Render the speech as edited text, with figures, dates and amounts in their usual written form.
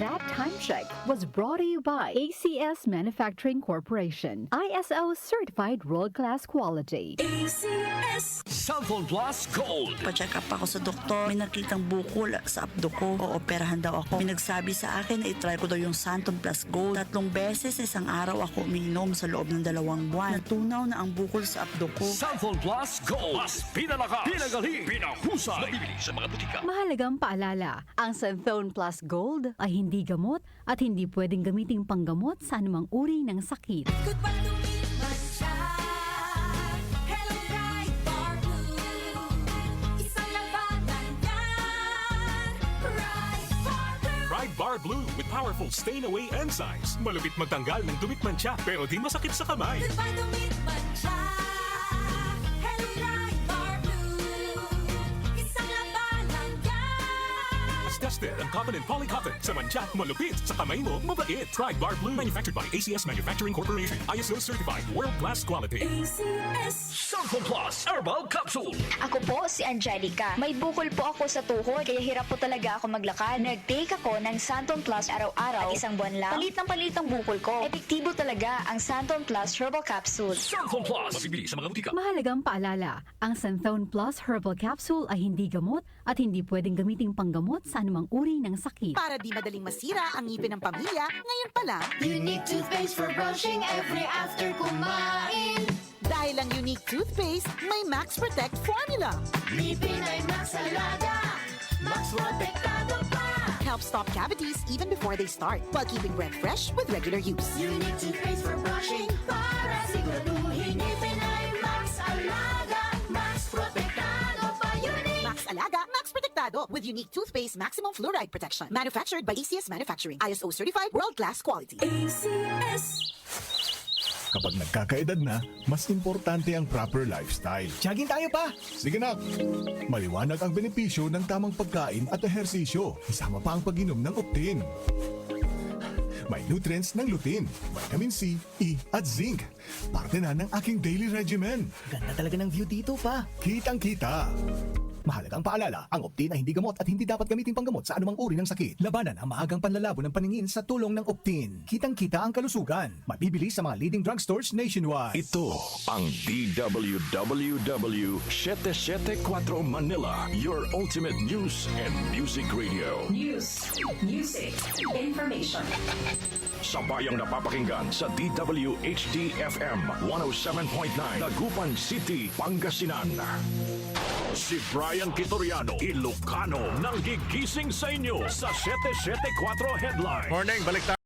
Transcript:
That Time Check was brought to you by ACS Manufacturing Corporation. ISO certified world-class quality. ACS Cellphone Plus Gold. Pa-check up ako sa doktor. May nakitang bukol sa abdo ko. Ooperahan daw ako. May nagsabi sa akin na itry ko daw yung Santon Plus Gold. 3 beses isang araw ako umiinom sa loob ng 2 buwan. Natunaw na ang bukol sa abdo ko. Cellphone Plus Gold. Mas pinalakas, pinagaling, pinahusay. Nabibili sa mga butika. Mahalagang paalala, ang Santhone Plus Gold ay hindi gamot at hindi pwedeng gamiting panggamot sa anumang uri ng sakit. Goodbye lumipas siya. Hello Bright Bar Blue. Isang labanan yan. Bright Bar Blue. Bright Bar Blue with powerful stain-away enzymes. Malupit magtanggal ng dumit mancha pero di masakit sa kamay. Goodbye lumipas siya. Hello Bright Bar Blue. Isang labanan yan. As tested ang cotton and polycotton. Sa mancha, malupit. Sa kamay mo, mabait. Bright Bar Blue manufactured by ACS Manufacturing Corporation. ISO certified world-class quality. ACS Cellphone Plus Herbal Capsule. Ako po si Angelica. May bukol po ako sa tuhod kaya hirap po talaga ako maglakad. Nag-take ako ng Santon Plus araw-araw at isang buwan lang. Palit ng bukol ko. Epektibo talaga ang Santon Plus Herbal Capsule. Cellphone Plus. Mabibili sa mga butika. Mahalagang paalala, ang Santhone Plus Herbal Capsule ay hindi gamot at hindi pwedeng gamiting panggamot sa anumang uri ng sakit. Para di madaling masira ang ngipin ng pamilya, ngayon pa lang, Unique toothpaste for brushing every after kumain. dahil ang unique toothpaste, may Max Protect formula. Ngipin ay Max Alaga. Max Protektado pa. Helps stop cavities even before they start, while keeping breath fresh with regular use. Unique toothpaste for brushing para siguraduhin ngipin ay Max Alaga. Max Protektado pa. Unique. Max Alaga, Max Protectado with unique toothpaste maximum fluoride protection. Manufactured by ACS Manufacturing. ISO certified world-class quality. ACS. Kapag nagkakaedad na, mas importante ang proper lifestyle. Jogging tayo pa! Sige na! Maliwanag ang benepisyo ng tamang pagkain at ehersisyo. Isama pa ang pag-inom ng Optin. May nutrients ng lutein, vitamin C, E at zinc. Parte na ng aking daily regimen. Ganda talaga ng view dito pa. Kitang-kita. Mahalagang paalala, ang Optin ay hindi gamot at hindi dapat gamitin panggamot sa anumang uri ng sakit. Labanan ang maagang panlalabo ng paningin sa tulong ng Optin. Kitang-kita ang kalusugan. Mabibili sa mga leading drugstores nationwide. Ito ang DWWW 774 Manila, your ultimate news and music radio. News, music, information. Sabayang napapakinggan sa DWHD-FM 107.9 Dagupan City, Pangasinan. Si Brian Kitoriano, Ilocano, nang gigising sa inyo sa 774 Headline. Morning, balik tayo.